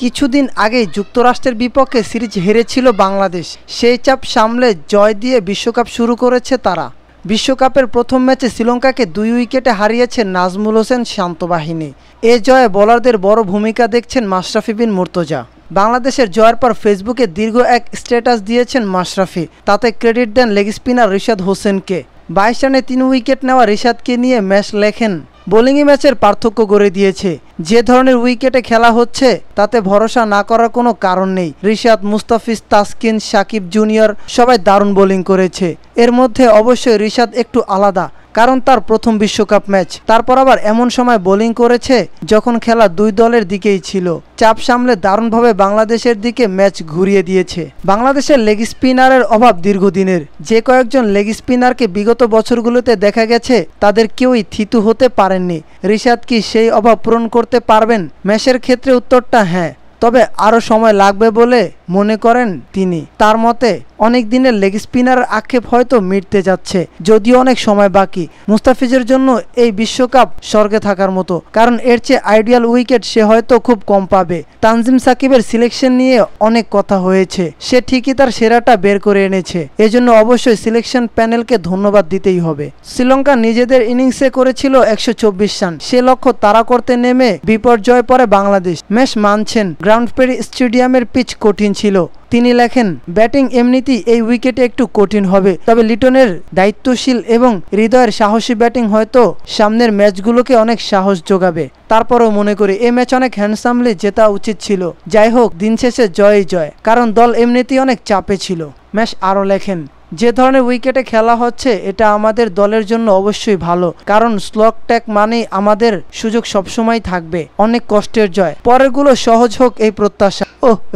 কিছুদিন আগেই যুক্তরাষ্ট্রের বিপক্ষে সিরিজ হেরেছিল বাংলাদেশ। সেই চাপ সামলে জয় দিয়ে বিশ্বকাপ শুরু করেছে তারা। বিশ্বকাপের প্রথম ম্যাচে শ্রীলঙ্কাকে 2 উইকেটে হারিয়েছে নাজমুল হোসেন শান্ত বাহিনী। এ জয়ে বোলারদের বড় ভূমিকা দেখছেন মাশরাফি বিন মুর্তজা। বাংলাদেশের জয়ের পর ফেসবুকে দীর্ঘ এক স্ট্যাটাস দিয়েছেন মাশরাফি। তাতে ক্রেডিট দেন লেগ স্পিনার রিশাদ হোসেনকে। 22 রানে 3 উইকেট নেওয়া রিশাদকে নিয়ে ম্যাচ লেখেন, বোলিংয়ে ম্যাচের পার্থক্য গড়ে দিয়েছে। যে ধরনের উইকেটে খেলা হচ্ছে তাতে ভরসা না করার কোনো কারণ নেই। রিশাদ, মুস্তাফিজ, তাসকিন, সাকিব জুনিয়র সবাই দারুণ বোলিং করেছে। এর মধ্যে অবশ্যই রিশাদ একটু আলাদা, কারণ তার প্রথম বিশ্বকাপ ম্যাচ। তারপর আবার এমন সময় বোলিং করেছে যখন খেলা দুই দলের দিকেই ছিল। চাপ সামলে দারুণভাবে বাংলাদেশের দিকে ম্যাচ ঘুরিয়ে দিয়েছে। বাংলাদেশের লেগ স্পিনারের অভাব দীর্ঘদিনের। যে কয়েকজন লেগ স্পিনারকে বিগত বছরগুলোতে দেখা গেছে তাদের কেউই থিতু হতে পারেননি। রিশাদ কি সেই অভাব পূরণ করতে পারবেন? ম্যাচের ক্ষেত্রে উত্তরটা হ্যাঁ, তবে আরও সময় লাগবে বলে মনে করেন তিনি। তার মতে অনেক দিনের লেগ স্পিনারের আক্ষেপ হয়তো মিটতে যাচ্ছে, যদিও অনেক সময় বাকি। মুস্তাফিজের জন্য এই বিশ্বকাপ স্বর্গে থাকার মতো, কারণ এর চেয়ে আইডিয়াল উইকেট সে হয়তো খুব কম পাবে। তানজিম সাকিবের সিলেকশন নিয়ে অনেক কথা হয়েছে, সে ঠিকই তার সেরাটা বের করে এনেছে। এজন্য অবশ্যই সিলেকশন প্যানেলকে ধন্যবাদ দিতেই হবে। শ্রীলঙ্কা নিজেদের ইনিংসে করেছিল 124 রান। সে লক্ষ্য তাড়া করতে নেমে বিপর্যয় পড়ে বাংলাদেশ। ম্যাচ মানছেন গ্রাউন্ডপেরি স্টেডিয়ামের পিচ কঠিন ছিল। তিনি লেখেন, ব্যাটিং এমনিতেই এই উইকেটে একটু কঠিন হবে, তবে লিটনের দায়িত্বশীল এবং হৃদয়ের সাহসী ব্যাটিং হয়তো সামনের ম্যাচগুলোকে অনেক সাহস যোগাবে। তারপরেও মনে করি এই ম্যাচ অনেক হ্যান্ডসামলি জেতা উচিত ছিল। যাই হোক, দিন শেষে জয়ই জয়, কারণ দল এমনিতেই অনেক চাপে ছিল। ম্যাচ আরও লেখেন, যে ধরনের উইকেটে খেলা হচ্ছে এটা আমাদের দলের জন্য অবশ্যই ভালো, কারণ স্লগ ট্যাগ মানেই আমাদের সুযোগ সবসময় থাকবে। অনেক কষ্টের জয়, পরেরগুলো সহজ হোক এই প্রত্যাশা।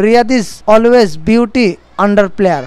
Riyad is always beauty under player.